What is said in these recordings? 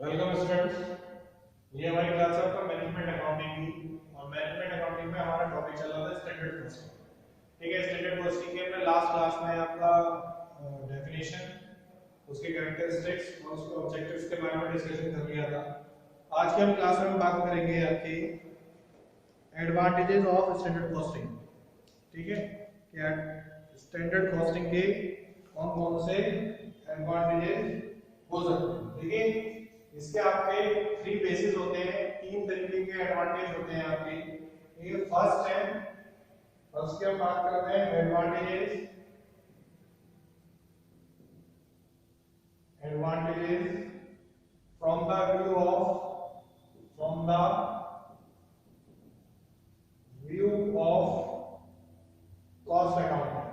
Welcome students. ये हमारी class है आपका मैनेजमेंट अकाउंटिंग की। और मैनेजमेंट अकाउंटिंग में हमारा टॉपिक चल रहा था स्टैंडर्ड कॉस्टिंग। ठीक है, स्टैंडर्ड कॉस्टिंग के हमने लास्ट क्लास में आपका डेफिनेशन, उसके कैरेक्टरिस्टिक्स और उसके ऑब्जेक्टिव्स के बारे में डिस्कशन कर लिया था। आज की हम क्लास में बात करेंगे आपके एडवांटेजेस ऑफ स्टैंडर्ड कॉस्टिंग। ठीक है, क्या स्टैंडर्ड कॉस्टिंग के कौन कौन से एडवांटेजेस हो सकते हैं। देखिए, इसके आपके थ्री बेसिस होते हैं, तीन तरीके के एडवांटेज होते हैं आपके। ये फर्स्ट है, फर्स्ट की हम बात करते हैं advantages advantages from the view of cost accounting.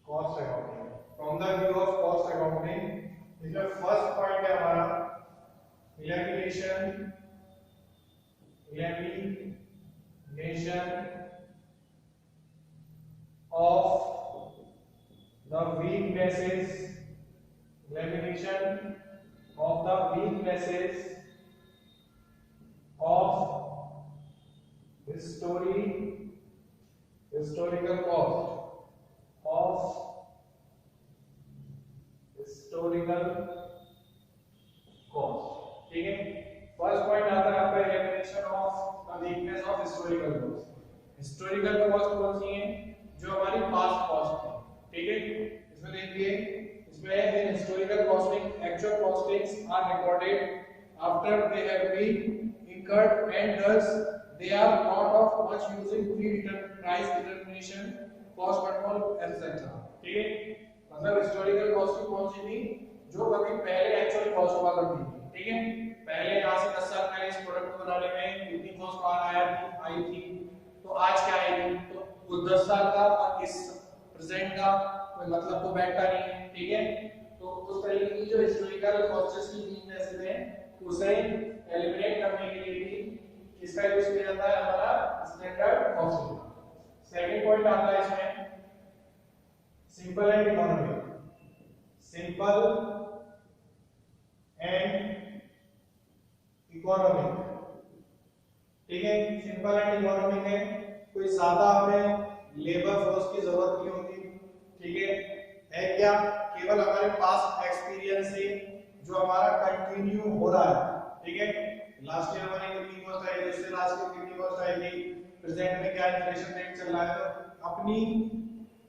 Cost accounting from the view of cost accounting, इसमें फर्स्ट पॉइंट है हमारा elimination of the weaknesses elimination of the weaknesses of historical cost। ठीक है, फर्स्ट पॉइंट आता है आपका elimination of the weakness of historical cost. Historical cost कौन सी है? जो हमारी पास्ट कॉस्ट है। ठीक है, इसमें देखिए, इसमें in historical costing actual costings are recorded after they have been incurred and thus they are not of much use in price determination, cost control etc। ठीक है, मतलब हिस्टोरिकल कॉस्टिंग कौन सी थी? जो कभी पहले एक्चुअल कॉस्ट हुआ करती थी। ठीक है, पहले आज से 10 साल पहले इस प्रोडक्ट को बनाने में कितनी कॉस्ट आई थी, तो आज क्या आएगी? तो वो 10 साल का और इस प्रेजेंट का कोई मतलब तो बैठता नहीं है। ठीक है, तो उस तरीके की जो हिस्टोरिकल कॉस्ट्स की वीकनेसेस है उसे एलिमिनेट करने के लिए भी किसका यूज किया जाता है? हमारा स्टैंडर्ड कॉस्टिंग। सेकंड पॉइंट आता है इसमें simple and economic. Simple and economic. ठीक है, सिंपल एंड इकोनॉमिक है, कोई ज्यादा हमें लेबर फोर्स की जरूरत नहीं होती। ठीक है क्या? केवल हमारे पास एक्सपीरियंस से जो हमारा कंटिन्यू हो रहा है। ठीक है, लास्ट ईयर हमारी कितनी कॉस्ट आई, इससे लास्ट ईयर कितनी कॉस्ट आएगी, प्रेजेंट में क्या इन्फ्लेशन रेट चल रहा है, तो अपनी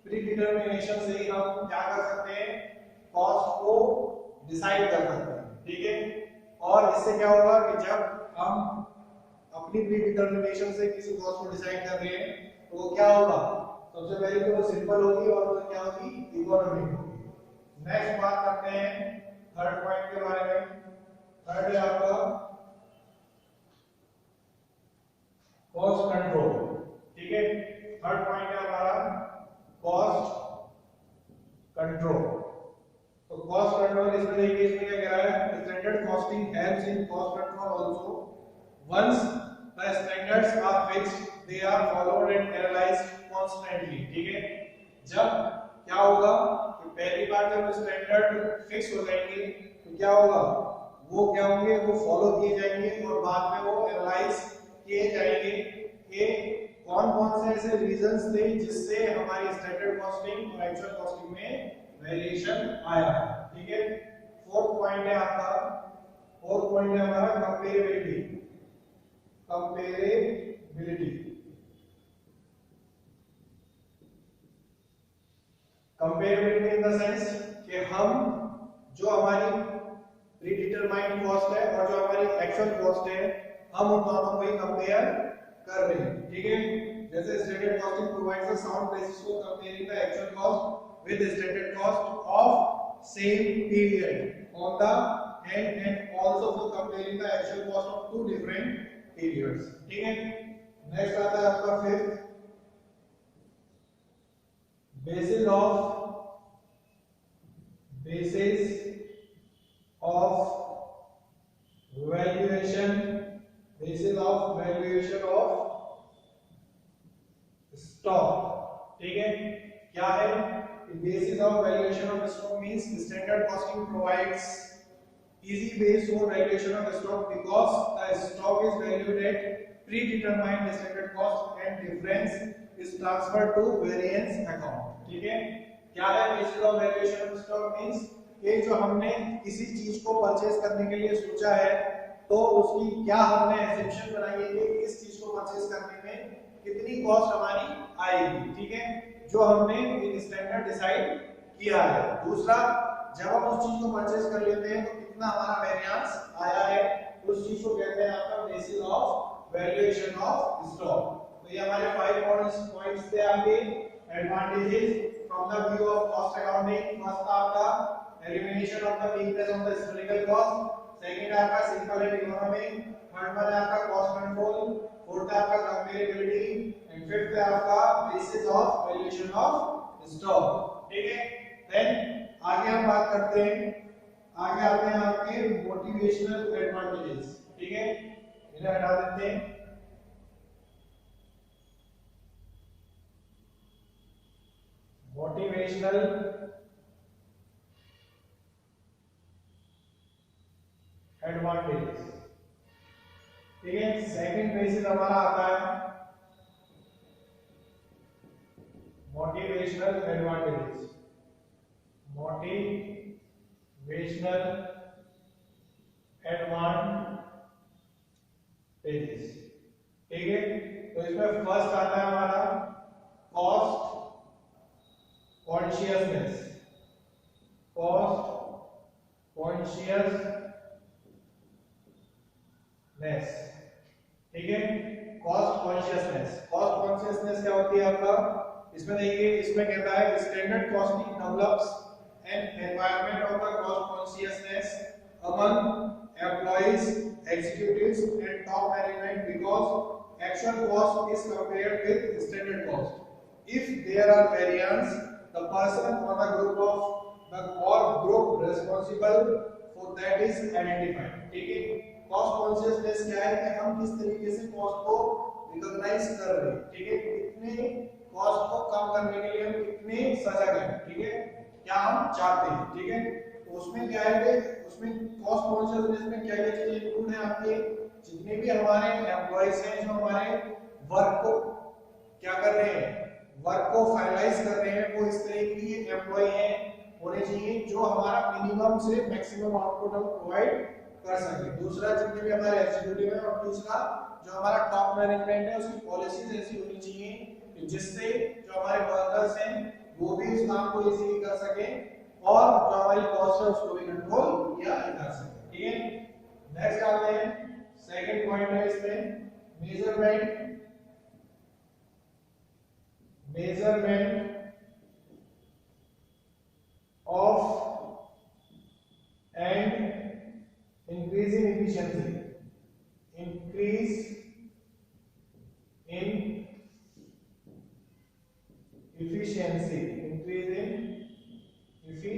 प्री डिटरमिनेशन से ही हम क्या कर सकते हैं? कॉस्ट को डिसाइड कर सकते हैं। ठीक है, और इससे क्या होगा कि जब हम अपनी प्री डिटरमिनेशन से किसी कॉस्ट को डिसाइड कर रहे हैं तो वो क्या होगा? सबसे पहले तो वो सिंपल होगी और वो क्या होगी? इकोनॉमिक होगी। नेक्स्ट बात करते हैं थर्ड पॉइंट के बारे में। थर्ड है आपका कॉस्ट कंट्रोल। ठीक है, थर्ड पॉइंट है हमारा कॉस्ट कंट्रोल। तो कॉस्ट कंट्रोल इसमें देखिए, इसमें क्या कह रहा है? Standard costing helps in cost control also once the standards are fixed they are followed and analysed constantly. ठीक है, जब क्या होगा कि पहली बार जब स्टैंडर्ड फिक्स हो जाएंगे तो क्या होगा? वो क्या होंगे? वो फॉलो किए जाएंगे और बाद में वो एनालाइज किए जाएंगे कि कौन कौन से ऐसे रीजंस थे जिससे हमारी स्टैंडर्ड कॉस्टिंग और एक्चुअल कॉस्टिंग में वेरिएशन आया है। ठीक है, फोर्थ पॉइंट है आपका, फोर्थ पॉइंट है हमारा comparability. Comparability comparability in the sense कि हम जो हमारी प्री डिटरमाइंड कॉस्ट है और जो हमारी एक्चुअल कॉस्ट है, हम उन दोनों को ही कंपेयर कर रहे हैं। ठीक है, जैसे standard costing provides a sound basis for comparing the actual cost with standard cost of same period on the and also for comparing the actual cost of two different periods। ठीक है, next आता है आपका fifth basis of valuation of stock। ठीक है, क्या है? basis of valuation of stock means standard costing provides easy base for valuation of stock because the stock is valued at predetermined standard cost and difference is transferred to variance account। ठीक है, क्या है basis of valuation of stock means कि जो हमने किसी चीज को परचेज करने के लिए सोचा है तो उसकी क्या हमने एसेम्पशन बनाई है कि इस चीज को परचेज करने में कितनी कॉस्ट हमारी आएगी। ठीक है, जो हमने एक स्टैंडर्ड डिसाइड किया है। दूसरा, जब हम उस चीज को परचेज कर लेते हैं तो कितना हमारा वेरिएंस आया है, उस चीज को कहते हैं आपका basis of valuation of stock. तो ये हमारे 5 पॉइंट्स थे आपके advantages from the view of cost accounting. First आपका elimination of the weakness of the historical cost, second आपका simple and economic, third one आपका कॉस्ट कंट्रोल, फोर्थ आपका comparability and fifth आपका basis of valuation of stock. ठीक है, then आगे हम बात करते हैं, आगे आते हैं आपके मोटिवेशनल एडवांटेजेस। ठीक है, इन्हें हटा देते हैं। Motivational advantages. ठीक है, सेकंड बेसिस हमारा आता है मोटिवेशनल एडवांटेजेस। Motivational advantages. ठीक है, तो इसमें फर्स्ट आता है हमारा कॉस्ट कॉन्शियसनेस। Cost consciousness. ठीक है, कॉस्ट कॉन्शियसनेस। कॉस्ट कॉन्शियसनेस क्या होती है आपका, इसमें देखिए, इसमें कहता है standard costing develops an environment of the cost consciousness among employees, executives and top management because actual cost is compared with standard cost. If there are variance, the person or the group responsible for that is identified. ठीक है, cost consciousness क्या है कि हम किस तरीके से cost को रिकॉग्नाइज कर रहे हैं। ठीक है, कितने कॉस्ट को कम करने के लिए हम कितने सजग हैं। ठीक है, क्या हम चाहते हैं। ठीक है, तो उसमें क्या है कि उसमें कॉस्ट कॉन्शियसनेस में क्या क्या चीजें इंक्लूड है आपके, जितने भी हमारे एम्प्लॉइज हैं जो हमारे वर्क को क्या कर रहे हैं, वर्क को फाइनलाइज कर रहे हैं, वो इस तरह की एम्प्लॉय हैं होने चाहिए जो हमारा मिनिमम से मैक्सिमम आउटपुट हम प्रोवाइड कर सके। दूसरा, जितने भी हमारे एग्जीक्यूटिव हैं, और तीसरा जो हमारा टॉप मैनेजमेंट है उसकी पॉलिसीज ऐसी होनी चाहिए जिससे जो हमारे वर्कर्स हैं वो भी उस काम को इजीली कर सके और जो हमारी कॉस्ट है उसको भी कंट्रोल किया जा सके। ठीक है, नेक्स्ट आते हैं, सेकंड पॉइंट है इसमें measurement of and increase in efficiency, increase in efficiency, increase in efficiency।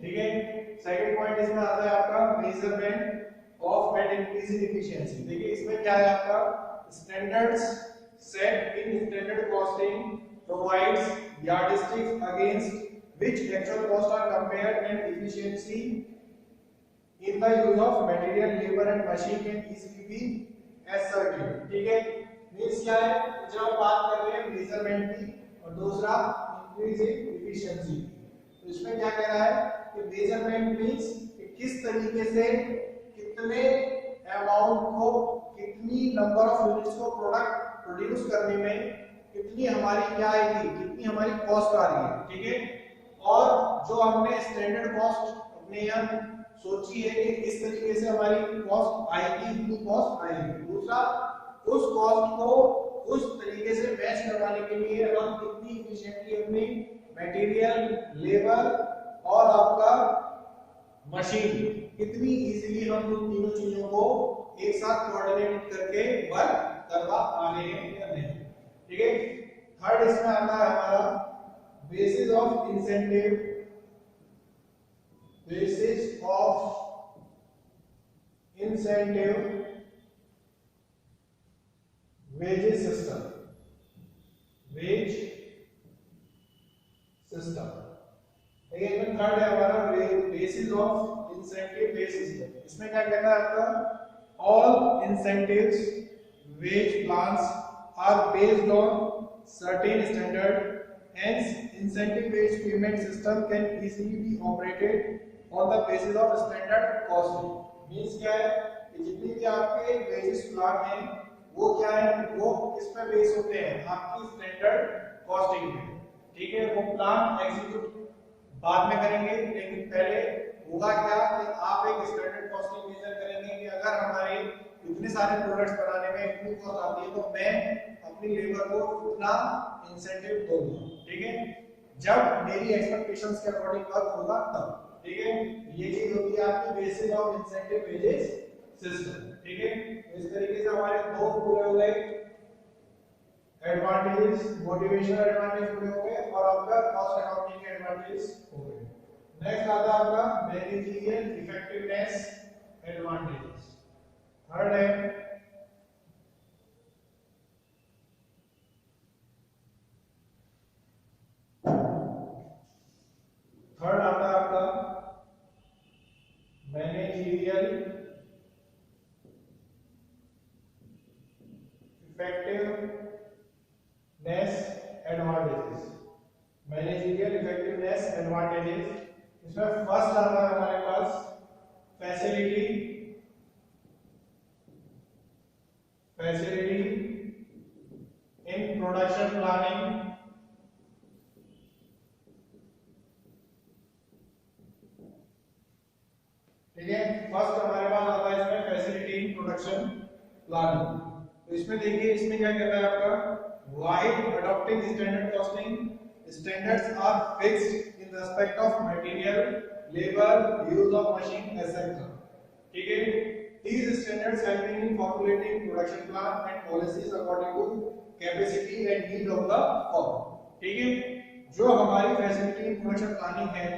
ठीक है, सेकंड पॉइंट इसमें आता है आपका measurement of and increase in efficiency. देखिए, इसमें क्या है आपका standards set in standard costing provides yardsticks against which actual cost are compared and efficiency in the use of material, labor and machine can easily be ascertained। ठीक है, means क्या है, जब हम बात कर रहे हैं मेजरमेंट की और दूसरा इंक्रीज इन एफिशिएंसी, तो इसमें क्या कह रहा है कि मेजरमेंट मींस कि किस तरीके से कितने अमाउंट को, कितनी नंबर ऑफ यूनिट्स को प्रोडक्ट प्रोड्यूस करने में कितनी हमारी क्या आएगी, कितनी हमारी कॉस्ट आ रही है। ठीक है, और जो हमने स्टैंडर्ड कॉस्ट अपने यहाँ सोची है कि इस तरीके से हमारी कॉस्ट आएगी, इतनी कॉस्ट आएगी। दूसरा, उस कॉस्ट को उस तरीके से मैच करवाने के लिए हम कितनी एफिशिएंटली अपनी मटेरियल, लेबर और आपका मशीन कितनी इजीली हम उन तीनों चीजों को एक साथ कोऑर्डिनेट करके वर्क करवा पा रहे हैं या नहीं। ठीक है, थर्ड इसमें आता है हमारा basis of incentive, basis of incentive wages system, wage system। ठीक है, इसमें थर्ड है हमारा basis of incentive base system. इसमें क्या कहता है आपका, all incentives wage plans are based on certain standard, hence incentive based payment system can easily be operated on the basis of standard costing। Means क्या है कि जितनी भी आपके वेजेस प्लान हैं वो क्या है, वो किस पे बेस होते हैं, आपकी स्टैंडर्ड कॉस्टिंग पे। ठीक है, वो प्लान एग्जीक्यूट बाद में करेंगे, लेकिन पहले होगा क्या कि आप एक स्टैंडर्ड कॉस्टिंग मेजर करेंगे कि अगर हमारे इतने सारे प्रोडक्ट्स बनाने में इतनी कॉस्ट आती है तो मैं अपनी लेबर को इतना इंसेंटिव दूंगा। ठीक है, जब मेरी एक्सपेक्टेशंस के अकॉर्डिंग वर्क होगा तब। ठीक है, ये चीज होती है आपकी basis of incentive wages system. ठीक है, इस तरीके से हमारे दो पूरे हो गए, एडवांटेजेस, मोटिवेशनल एडवांटेज पूरे हो गए और आपका कॉस्ट अकाउंटिंग के एडवांटेज हो गए। नेक्स्ट आता है आपका मैनेजरियल इफेक्टिवनेस एडवांटेजेस। थर्ड है आता है आपका managerial effectiveness advantages. Managerial effectiveness advantages, इसमें फर्स्ट आता है हमारे पास फैसिलिटी इन प्रोडक्शन प्लानिंग। ठीक है, फर्स्ट हमारे पास आता है इसमें फैसिलिटी इन प्रोडक्शन प्लानिंग। तो इसमें देखिए, इसमें क्या कहता है आपका, while adopting standard costing, standards are fixed in respect of material, labour, use of machine etcetera. ठीक है, these standards have been in formulating production plan and policies according to capacity and need of the firm। ठीक है, जो हमारी facility in production planning है,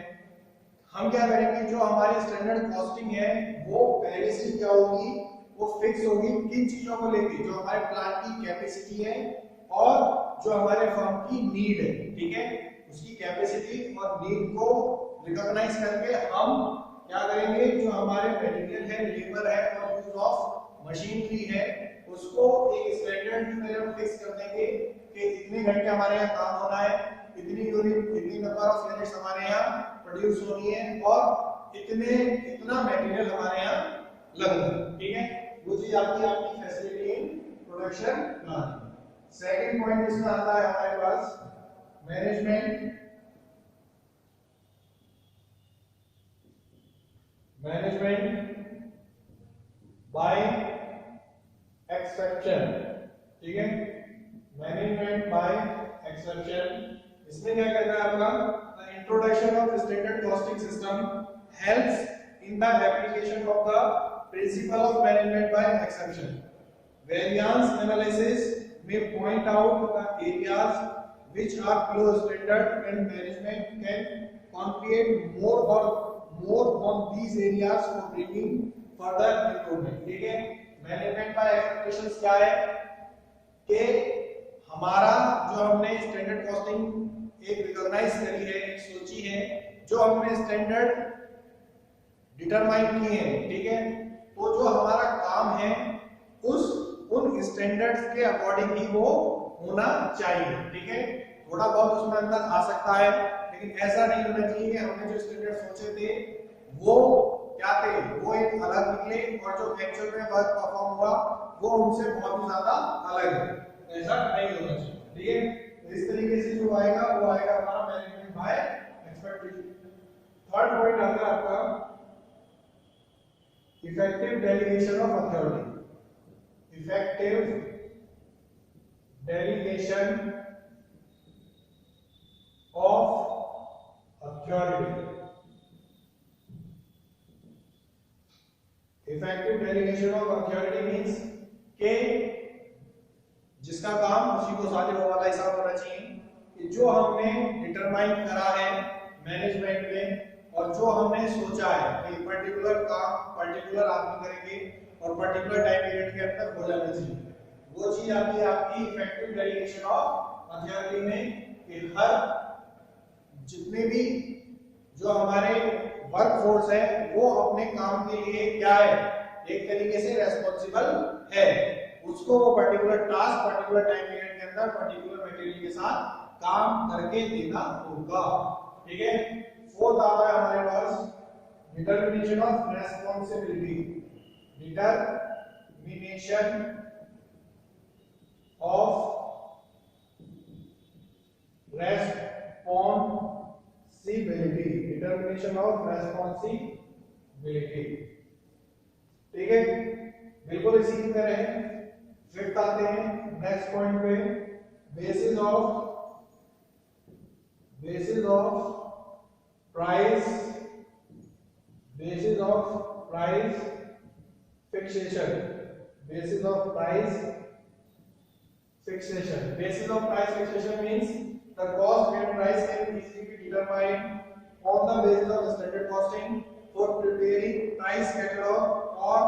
हम क्या करेंगे, जो हमारी स्टैंडर्ड कॉस्टिंग है वो पहले से क्या होगी, वो फिक्स होगी किन चीजों को लेके, जो हमारे प्लांट की कैपेसिटी है और जो हमारे फर्म की नीड है। ठीक है, उसकी कैपेसिटी और नीड को रिकॉग्नाइज करके हम क्या करेंगे, जो हमारे मटेरियल है, लेबर है और यूज ऑफ मशीनरी है, उसको एक स्टैंडर्ड में हम फिक्स कर देंगे कि इतने घंटे हमारे यहाँ काम होना है, इतनी यूनिट, इतनी नंबर ऑफ यूनिट्स हमारे यहाँ प्रोड्यूस होनी है और इतना मटेरियल हमारे यहाँ लगना है। ठीक है, वो चीज आपकी facility in production planning. Second point इसमें आता है हमारे पास मैनेजमेंट बाय एक्सेप्शन। ठीक है, मैनेजमेंट बाय एक्सेप्शन, इसमें क्या कहता है आपका, the introduction of standard costing system helps in the application of the principle of management by exception. Variance analysis may point out the areas which are below standard and management can concentrate more on these areas for bringing further improvement। ठीक है, management by expectations क्या है कि हमारा जो हमने standard costing एक recognise करी है, एक सोची है, जो हमने स्टैंडर्ड डिटरमाइन किए हैं। ठीक है, तो जो हमारा काम है उन स्टैंडर्ड्स के अकॉर्डिंग ही वो होना चाहिए। ठीक है, थोड़ा बहुत उसमें अंदर आ सकता है, लेकिन ऐसा नहीं होना चाहिए कि हमने जो स्टैंडर्ड सोचे थे वो क्या थे, वो एक अलग निकले और जो एक्चुअल में वर्क परफॉर्म हुआ वो उनसे बहुत ही ज्यादा अलग है। ऐसा नहीं होना चाहिए। ठीक है, तो इस तरीके से जो आएगा वो आएगा हमारा management by expectation. Third point आता है आपका effective delegation of authority. Effective delegation of authority. Effective delegation of authority means के जिसका काम उसी को साझे वाला हिसाब होना चाहिए कि जो हमने डिटरमाइन करा है मैनेजमेंट में और जो हमने सोचा है कि पर्टिकुलर काम पर्टिकुलर आदमी करेंगे और पर्टिकुलर टाइम पीरियड के अंदर हो जाना चाहिए, वो चीज आपकी इफेक्टिव डेलीगेशन ऑफ अथॉरिटी में कि हर जितने भी जो हमारे वर्क फोर्स है वो अपने काम के लिए क्या है, एक तरीके से रेस्पॉन्सिबल है, उसको वो particular task particular time period के अंदर पर्टिकुलर मटेरियल के साथ काम करके देना होगा। ठीक है, फोर्थ आता है हमारे पास determination of responsibility. Determination of responsibility, determination of responsibility। ठीक है, बिल्कुल इसी की तरह है। फिफ्थ आते हैं नेक्स्ट पॉइंट पे, basis of price fixation. Basis of price fixation means the cost and price can easily be determined on the basis of standard costing for preparing price catalog or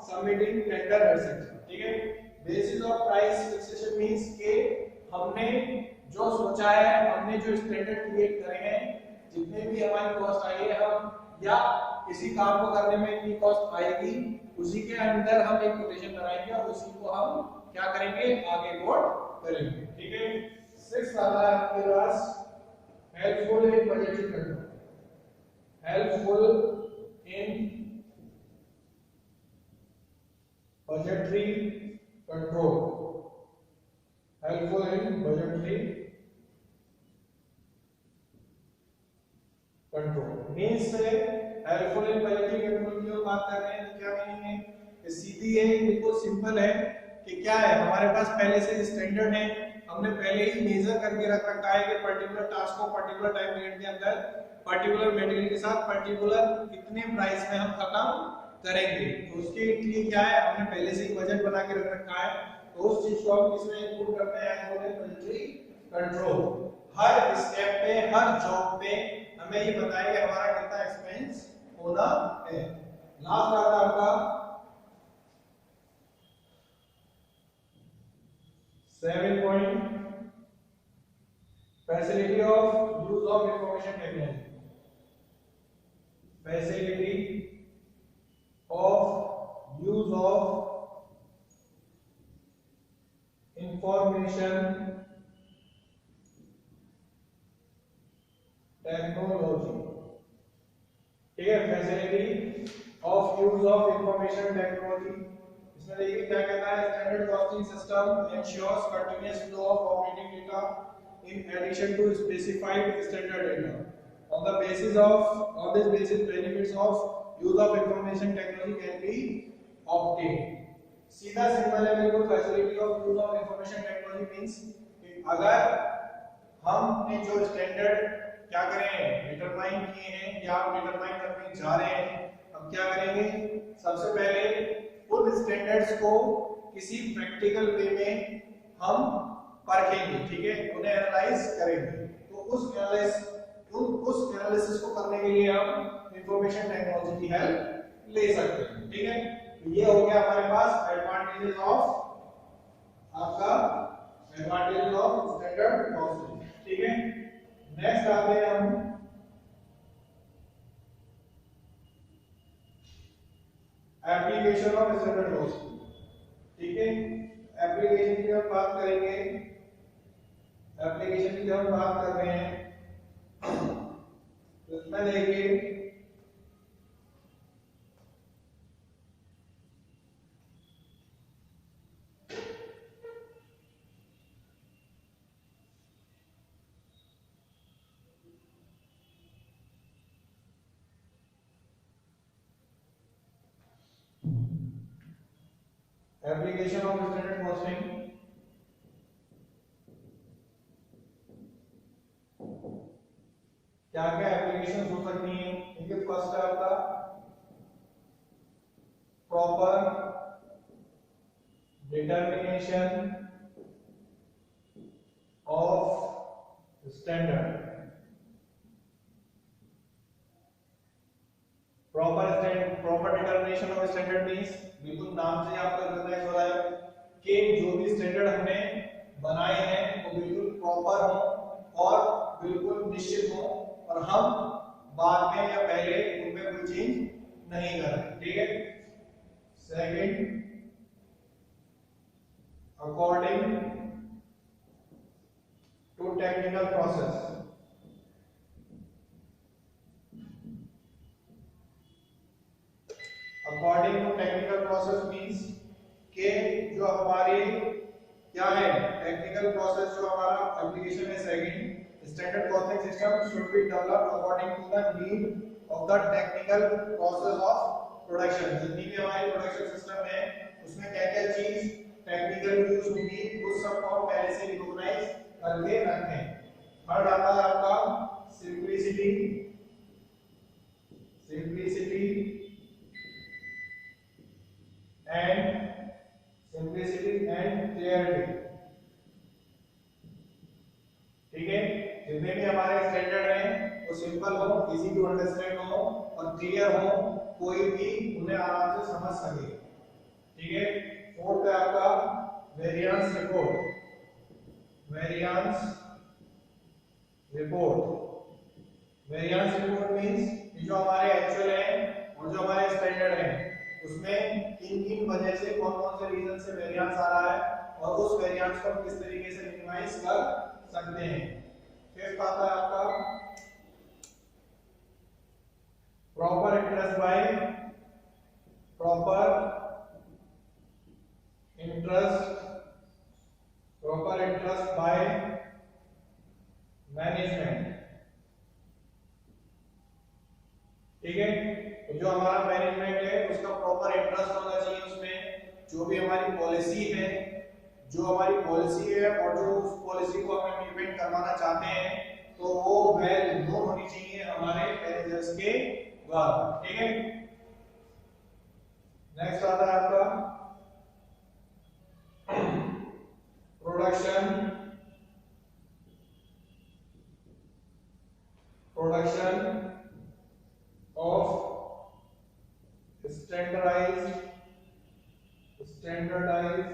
submitting tender etc. ठीक है, basis of price fixation means कि हमने जो सोचा है, हमने जो standard create करे हैं, जितने भी हमारी कॉस्ट आई है, हम या किसी काम को करने में इतनी कॉस्ट आएगी, उसी के अंदर हम एक कोटेशन बनाएंगे और उसी को हम क्या करेंगे, आगे कोट करेंगे। ठीक है, सिक्स्थ आता है आपके पास helpful in budgetary control. Helpful in budgetary control. Helpful in budgetary control means helpful in budgetary control की बात कर रहे हैं तो क्या मीनिंग है, सीधी है, बिल्कुल सिंपल है कि क्या है, हमारे पास पहले से स्टैंडर्ड है, हमने पहले ही मेजर करके रख रखा है कि पर्टिकुलर टास्क को पर्टिकुलर टाइम पीरियड के अंदर पर्टिकुलर मटेरियल के साथ पर्टिकुलर कितने प्राइस में हम खत्म करेंगे। तो उसके लिए क्या है, हमने पहले से ही बजट बना के रख रखा है, तो उस चीज को हम इसमें इंक्लूड करते हैं बजटरी कंट्रोल। हर स्टेप पे, हर जॉब पे हमें ये बताया कि हमारा कितना एक्सपेंस होना है। लास्ट आता है आपका 7 point facility of use of information technology. Facility of use of information technology. ठीक है, facility of use of information technology. इसमें देखिए क्या कहता है, standard costing system ensures continuous flow of operating data in addition to specified standard data. On this basis benefits of use of information technology can be obtained. सीधा simple है बिल्कुल, facility of use of information technology means कि अगर हमने जो standard क्या करें determine किए हैं या हम डिटरमाइन करने जा रहे हैं, हम क्या करेंगे, सबसे पहले उन स्टैंडर्ड्स को किसी प्रैक्टिकल वे में हम परखेंगे। ठीक है, उन्हें एनालाइज करेंगे, तो उस एनालिसिस को करने के लिए हम इंफॉर्मेशन टेक्नोलॉजी की हेल्प ले सकते हैं। ठीक है, तो ये हो गया हमारे पास एडवांटेजेस ऑफ स्टैंडर्ड कॉस्टिंग। ठीक है, नेक्स्ट आते हैं हम एप्लीकेशन ऑफ स्टैंडर्ड कॉस्टिंग। ठीक है, एप्लीकेशन की हम बात करेंगे, एप्लीकेशन की हम बात कर रहे हैं तो इसमें देखिए एप्लीकेशन ऑफ स्टैंडर्ड कॉस्टिंग। क्या क्या एप्लीकेशन हो सकती हैं, देखिए फर्स्ट है आपका proper determination of standard. Proper determination of standard means बिल्कुल नाम से आपका रिकॉग्नाइज हो रहा है कि जो भी स्टैंडर्ड हमने बनाए हैं वो बिल्कुल प्रॉपर हो और बिल्कुल निश्चित हो, और हम बाद में या पहले उनमें कोई चेंज नहीं करना, ठीक है। Second, according to technical process, according to technical process means के जो हमारे क्या है टेक्निकल प्रोसेस, जो हमारा एप्लीकेशन है second, standard costing system should be developed according to the need of the technical process of production. जितनी भी हमारी प्रोडक्शन सिस्टम है उसमें क्या क्या चीज टेक्निकल यूज होगी उस सब को हम पहले से रिकॉग्नाइज करके रखें। थर्ड आता है आपका सिंपलिसिटी, सिंपलिसिटी एंड क्लियरिटी, ठीक है। जितने भी हमारे स्टैंडर्ड हैं वो सिंपल हो, इजी टू अंडरस्टैंड हो और क्लियर हो, कोई भी उन्हें आराम से समझ सके, ठीक है। फोर्थ है आपका variance report, variance report, variance report means जो हमारे एक्चुअल है और जो हमारे स्टैंडर्ड है उसमें किन किन वजह से कौन कौन से रीजन से वेरिएंस आ रहा है और उस वेरिएंस को किस तरीके से मिनिमाइज कर सकते हैं। फिफ्थ आता है आपका proper interest by, proper interest by management, ठीक है। तो जो हमारा मैनेजमेंट है उसका प्रॉपर इंटरेस्ट होना चाहिए उसमें, जो भी हमारी पॉलिसी है, जो हमारी पॉलिसी है और जो उस पॉलिसी को हम इम्प्लीमेंट करवाना चाहते हैं तो वो वेल नोन होनी चाहिए हमारे मैनेजर्स के द्वारा, ठीक है। नेक्स्ट आता है आपका production of standardized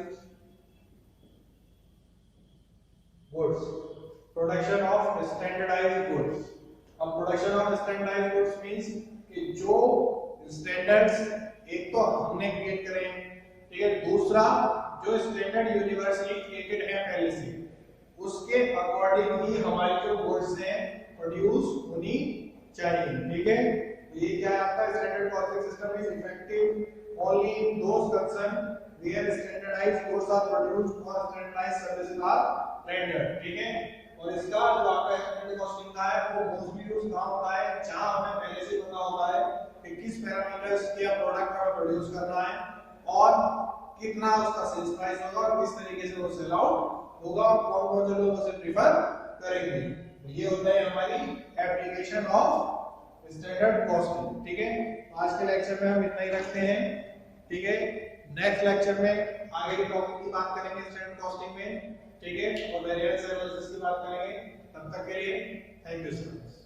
goods, production of standardised goods. अब production of standardised goods means कि जो स्टैंडर्ड्स एक तो हमने क्रिएट करे हैं, ठीक है, दूसरा जो स्टैंडर्ड यूनिवर्सली क्रिएटेड है पहले से उसके अकॉर्डिंग ही हमारी जो गुड्स हैं प्रोड्यूस होनी चाहिए, ठीक है। तो ये क्या है आपका standard costing system is effective only in those concern where standardised goods are produced और स्टैंडर्डाइज्ड सर्विसेज आर रेंडर्ड, ठीक है। और इसका जो आपका स्टैंडर्ड कॉस्टिंग का है वो मोस्टली यूज कहां होता है, जहां हमें पहले से पता होता है कि किस पैरामीटर्स के प्रोडक्ट हमें प्रोड्यूस करना है और कितना उसका सेल्स प्राइस होगा और किस तरीके से वो सेल आउट होगा और कौन कौन से लोग उसे प्रेफर करेंगे। ये होता है हमारी एप्लीकेशन ऑफ स्टैंडर्ड कॉस्टिंग, ठीक है। आज के लेक्चर में हम इतना ही रखते हैं, ठीक है। नेक्स्ट लेक्चर में आगे के टॉपिक की बात करेंगे स्टैंडर्ड कॉस्टिंग में, ठीक है, और वेरिएंस एनालिसिस की बात करेंगे। तब तक के लिए थैंक यू सो मच।